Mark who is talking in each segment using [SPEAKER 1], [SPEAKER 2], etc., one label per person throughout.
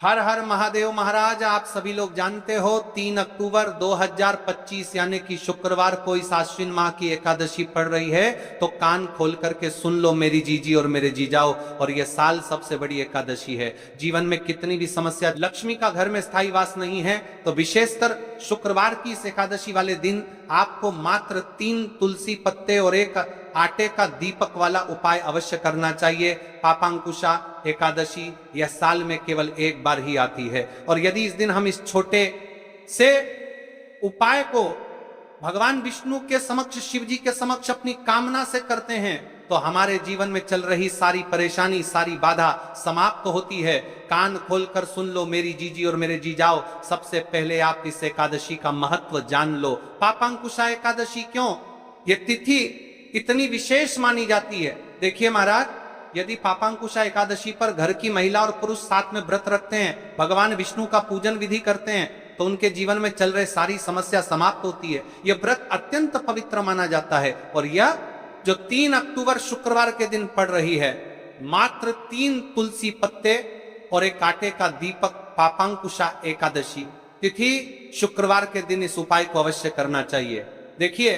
[SPEAKER 1] हर हर महादेव महाराज। आप सभी लोग जानते हो 3 अक्टूबर 2025 यानी कि शुक्रवार को इस आश्विन माह की एकादशी पड़ रही है। तो कान खोल करके सुन लो मेरी जीजी और मेरे जीजाओ, और यह साल सबसे बड़ी एकादशी है। जीवन में कितनी भी समस्या, लक्ष्मी का घर में स्थायी वास नहीं है, तो विशेषकर शुक्रवार की इस एकादशी वाले दिन आपको मात्र 3 तुलसी पत्ते और एक आटे का दीपक वाला उपाय अवश्य करना चाहिए। पापांकुशा एकादशी यह साल में केवल एक बार ही आती है, और यदि इस दिन हम इस छोटे से उपाय को भगवान विष्णु के समक्ष, शिव जी के समक्ष अपनी कामना से करते हैं, तो हमारे जीवन में चल रही सारी परेशानी, सारी बाधा समाप्त होती है। कान खोलकर सुन लो मेरी जीजी और मेरे जीजाओ। सबसे पहले आप इस एकादशी का महत्व जान लो। पापांकुशा एकादशी क्यों, ये तिथि इतनी विशेष मानी जाती है? देखिए महाराज, यदि पापांकुशा एकादशी पर घर की महिला और पुरुष साथ में व्रत रखते हैं, भगवान विष्णु का पूजन विधि करते हैं, तो उनके जीवन में चल रहे सारी समस्या समाप्त होती है। यह व्रत अत्यंत पवित्र माना जाता है। और यह जो 3 अक्टूबर शुक्रवार के दिन पड़ रही है, मात्र 3 तुलसी पत्ते और एक आटे का दीपक, पापांकुशा एकादशी तिथि शुक्रवार के दिन इस उपाय को अवश्य करना चाहिए। देखिए,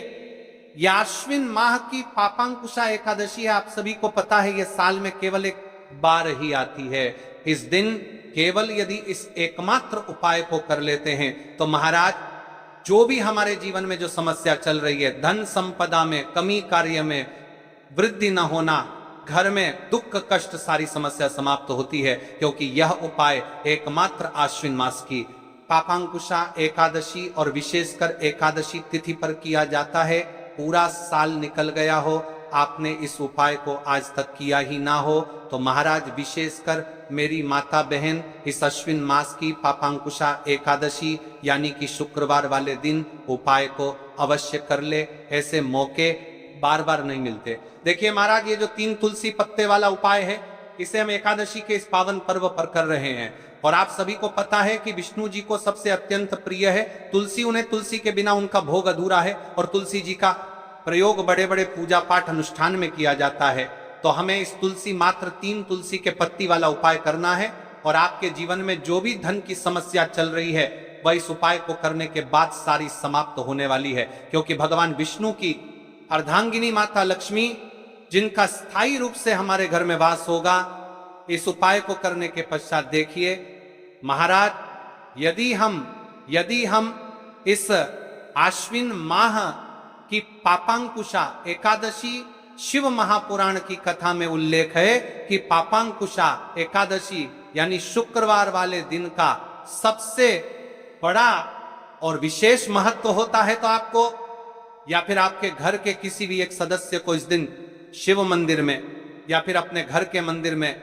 [SPEAKER 1] यह आश्विन माह की पापांकुशा एकादशी है। आप सभी को पता है यह साल में केवल एक बार ही आती है। इस दिन केवल यदि इस एकमात्र उपाय को कर लेते हैं, तो महाराज जो भी हमारे जीवन में जो समस्या चल रही है, धन संपदा में कमी, कार्य में वृद्धि न होना, घर में दुख कष्ट, सारी समस्या समाप्त होती है, क्योंकि यह उपाय एकमात्र आश्विन मास की पापांकुशा एकादशी और विशेषकर एकादशी तिथि पर किया जाता है। पूरा साल निकल गया हो, आपने इस उपाय को आज तक किया ही ना हो, तो महाराज विशेषकर मेरी माता बहन इस अश्विन मास की पापांकुशा एकादशी यानी कि शुक्रवार वाले दिन उपाय को अवश्य कर ले। ऐसे मौके बार बार नहीं मिलते। देखिए महाराज, ये जो 3 तुलसी पत्ते वाला उपाय है, इसे हम एकादशी के इस पावन पर्व पर कर रहे हैं। और आप सभी को पता है कि विष्णु जी को सबसे अत्यंत प्रिय है तुलसी। उन्हें तुलसी के बिना उनका भोग अधूरा है, और तुलसी जी का प्रयोग बड़े बड़े पूजा पाठ अनुष्ठान में किया जाता है। तो हमें इस तुलसी, मात्र 3 तुलसी के पत्ती वाला उपाय करना है, और आपके जीवन में जो भी धन की समस्या चल रही है, वह इस उपाय को करने के बाद सारी समाप्त होने वाली है। क्योंकि भगवान विष्णु की अर्धांगिनी माता लक्ष्मी, जिनका स्थायी रूप से हमारे घर में वास होगा, इस उपाय को करने के पश्चात देखिए महाराज, यदि हम इस आश्विन माह की पापांकुशा एकादशी, शिव महापुराण की कथा में उल्लेख है कि पापांकुशा एकादशी यानी शुक्रवार वाले दिन का सबसे बड़ा और विशेष महत्व होता है। तो आपको या फिर आपके घर के किसी भी एक सदस्य को इस दिन शिव मंदिर में या फिर अपने घर के मंदिर में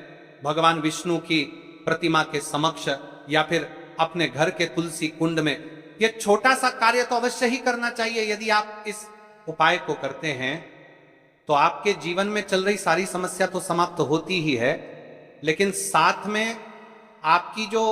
[SPEAKER 1] भगवान विष्णु की प्रतिमा के समक्ष या फिर अपने घर के तुलसी कुंड में यह छोटा सा कार्य तो अवश्य ही करना चाहिए। यदि आप इस उपाय को करते हैं, तो आपके जीवन में चल रही सारी समस्या तो समाप्त होती ही है, लेकिन साथ में आपकी जो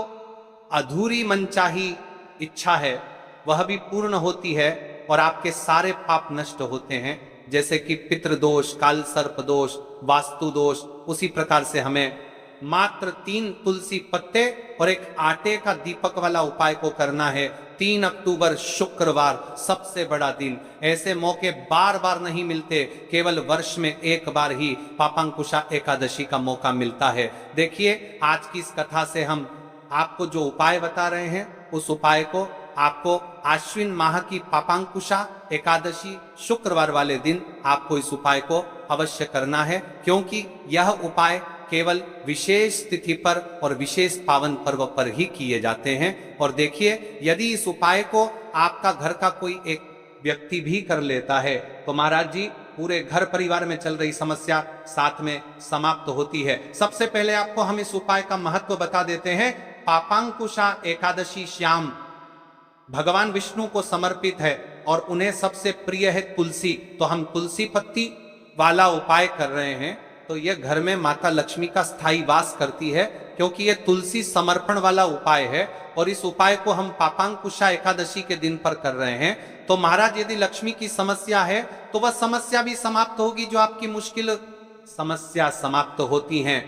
[SPEAKER 1] अधूरी मनचाही इच्छा है वह भी पूर्ण होती है, और आपके सारे पाप नष्ट होते हैं। जैसे कि पितृदोष, काल सर्प दोष, वास्तु दोष, उसी प्रकार से हमें मात्र 3 तुलसी पत्ते और एक आटे का दीपक वाला उपाय को करना है। 3 अक्टूबर शुक्रवार, सबसे बड़ा दिन। ऐसे मौके बार बार नहीं मिलते, केवल वर्ष में एक बार ही पापांकुशा एकादशी का मौका मिलता है। देखिए, आज की इस कथा से हम आपको जो उपाय बता रहे हैं, उस उपाय को आपको आश्विन माह की पापांकुशा एकादशी शुक्रवार वाले दिन आपको इस उपाय को अवश्य करना है, क्योंकि यह उपाय केवल विशेष तिथि पर और विशेष पावन पर्व पर ही किए जाते हैं। और देखिए, यदि इस उपाय को आपका घर का कोई एक व्यक्ति भी कर लेता है, तो महाराज जी पूरे घर परिवार में चल रही समस्या साथ में समाप्त होती है। सबसे पहले आपको हम इस उपाय का महत्व बता देते हैं। पापांकुशा एकादशी श्याम भगवान विष्णु को समर्पित है, और उन्हें सबसे प्रिय है तुलसी। तो हम तुलसी पत्ती वाला उपाय कर रहे हैं, तो यह घर में माता लक्ष्मी का स्थायी वास करती है, क्योंकि यह तुलसी समर्पण वाला उपाय है। और इस उपाय को हम पापांकुशा एकादशी के दिन पर कर रहे हैं। तो महाराज, यदि लक्ष्मी की समस्या है, तो वह समस्या भी समाप्त होगी, जो आपकी मुश्किल समस्या समाप्त होती हैं।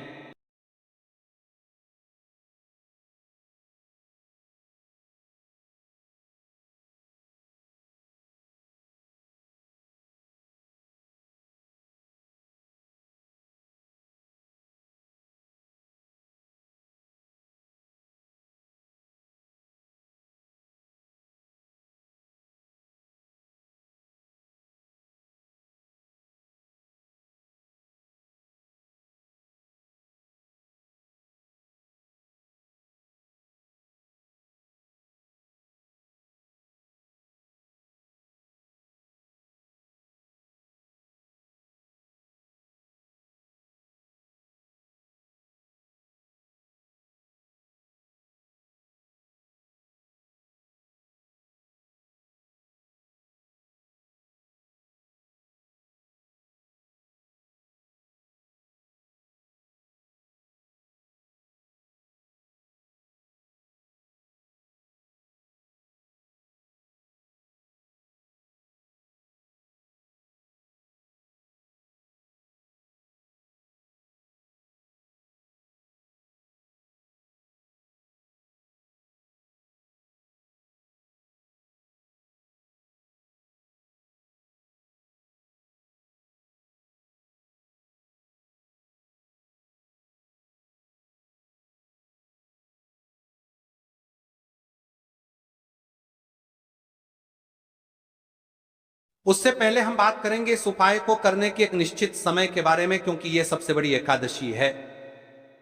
[SPEAKER 1] उससे पहले हम बात करेंगे इस उपाय को करने के एक निश्चित समय के बारे में, क्योंकि यह सबसे बड़ी एकादशी है।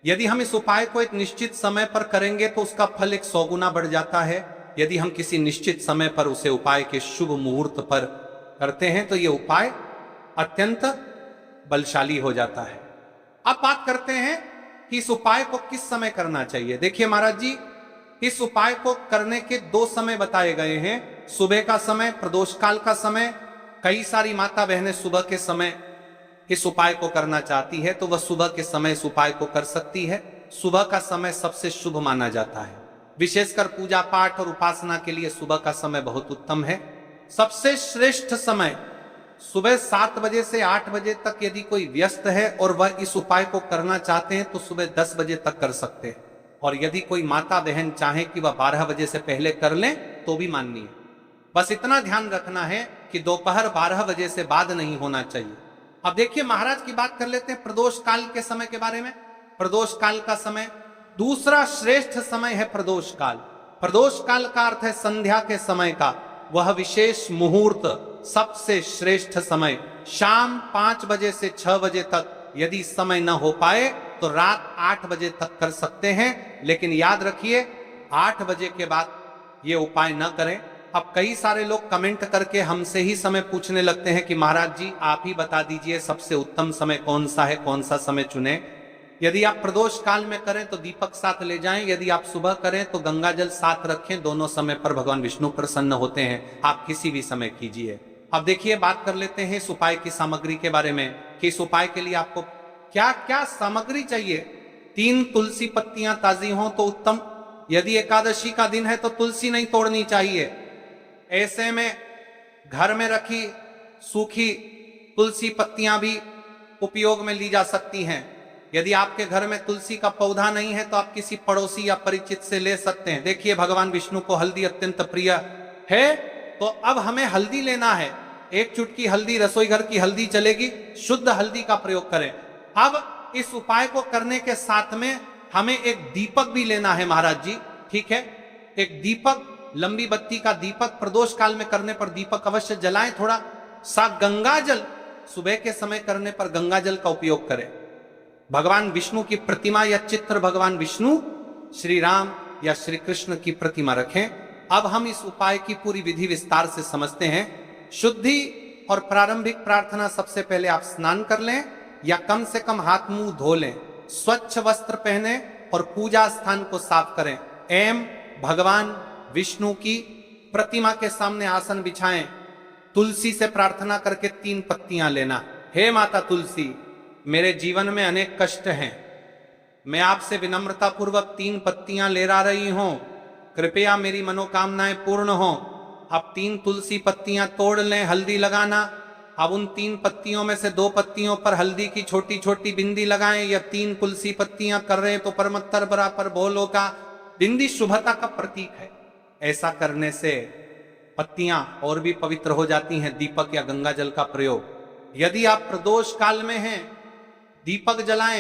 [SPEAKER 1] यदि हम इस उपाय को एक निश्चित समय पर करेंगे तो उसका फल 100 गुना बढ़ जाता है। यदि हम किसी निश्चित समय पर उसे उपाय के शुभ मुहूर्त पर करते हैं तो यह उपाय अत्यंत बलशाली हो जाता है। अब बात करते हैं कि इस उपाय को किस समय करना चाहिए। देखिए महाराज जी, इस उपाय को करने के 2 समय बताए गए हैं, सुबह का समय, प्रदोष काल का समय। कई सारी माता बहनें सुबह के समय इस उपाय को करना चाहती है तो वह सुबह के समय इस उपाय को कर सकती है। सुबह का समय सबसे शुभ माना जाता है, विशेषकर पूजा पाठ और उपासना के लिए सुबह का समय बहुत उत्तम है। सबसे श्रेष्ठ समय सुबह 7 बजे से 8 बजे तक यदि कोई व्यस्त है और वह इस उपाय को करना चाहते हैं तो सुबह 10 बजे तक कर सकते हैं, और यदि कोई माता बहन चाहे कि वह 12 बजे से पहले कर लें तो भी माननीय। बस इतना ध्यान रखना है कि दोपहर 12 बजे से बाद नहीं होना चाहिए। अब देखिए महाराज की बात कर लेते हैं प्रदोष काल के समय के बारे में। प्रदोष काल का समय दूसरा श्रेष्ठ समय है प्रदोष काल। प्रदोष काल का अर्थ है संध्या के समय का वह विशेष मुहूर्त, सबसे श्रेष्ठ समय शाम 5 बजे से 6 बजे तक। यदि समय न हो पाए तो रात 8 बजे तक कर सकते हैं, लेकिन याद रखिए 8 बजे के बाद ये उपाय न करें। अब कई सारे लोग कमेंट करके हमसे ही समय पूछने लगते हैं कि महाराज जी आप ही बता दीजिए सबसे उत्तम समय कौन सा है, कौन सा समय चुने। यदि आप प्रदोष काल में करें तो दीपक साथ ले जाएं, यदि आप सुबह करें तो गंगा जल साथ रखें। दोनों समय पर भगवान विष्णु प्रसन्न होते हैं, आप किसी भी समय कीजिए। अब देखिए बात कर लेते हैं इस उपाय की सामग्री के बारे में कि इस उपाय के लिए आपको क्या क्या सामग्री चाहिए। 3 तुलसी पत्तियां ताजी हों तो उत्तम। यदि एकादशी का दिन है तो तुलसी नहीं तोड़नी चाहिए। ऐसे में घर में रखी सूखी तुलसी पत्तियां भी उपयोग में ली जा सकती हैं। यदि आपके घर में तुलसी का पौधा नहीं है तो आप किसी पड़ोसी या परिचित से ले सकते हैं। देखिए भगवान विष्णु को हल्दी अत्यंत प्रिय है, तो अब हमें हल्दी लेना है। 1 चुटकी हल्दी, रसोई घर की हल्दी चलेगी, शुद्ध हल्दी का प्रयोग करें। अब इस उपाय को करने के साथ में हमें एक दीपक भी लेना है महाराज जी, ठीक है। एक दीपक, लंबी बत्ती का दीपक प्रदोष काल में करने पर दीपक अवश्य जलाएं। थोड़ा सा गंगा जल, सुबह के समय करने पर गंगा जल का उपयोग करें। भगवान विष्णु की प्रतिमा या चित्र, भगवान विष्णु, श्री राम या श्री कृष्ण की प्रतिमा रखें। अब हम इस उपाय की पूरी विधि विस्तार से समझते हैं। शुद्धि और प्रारंभिक प्रार्थना, सबसे पहले आप स्नान कर लें या कम से कम हाथ मुंह धो लें, स्वच्छ वस्त्र पहने और पूजा स्थान को साफ करें। भगवान विष्णु की प्रतिमा के सामने आसन बिछाएं। तुलसी से प्रार्थना करके 3 पत्तियां लेना। हे माता तुलसी, मेरे जीवन में अनेक कष्ट हैं, मैं आपसे विनम्रता पूर्वक 3 पत्तियां ले ला रही हूं, कृपया मेरी मनोकामनाएं पूर्ण हो। अब 3 तुलसी पत्तियां तोड़ लें, हल्दी लगाना। अब उन 3 पत्तियों में से 2 पत्तियों पर हल्दी की छोटी छोटी बिंदी लगाएं। या 3 तुलसी पत्तियां कर रहे हैं तो परमत्तर बराबर बोलो का बिंदी शुभता का प्रतीक है। ऐसा करने से पत्तियां और भी पवित्र हो जाती हैं। दीपक या गंगा जल का प्रयोग, यदि आप प्रदोष काल में हैं, दीपक जलाएं।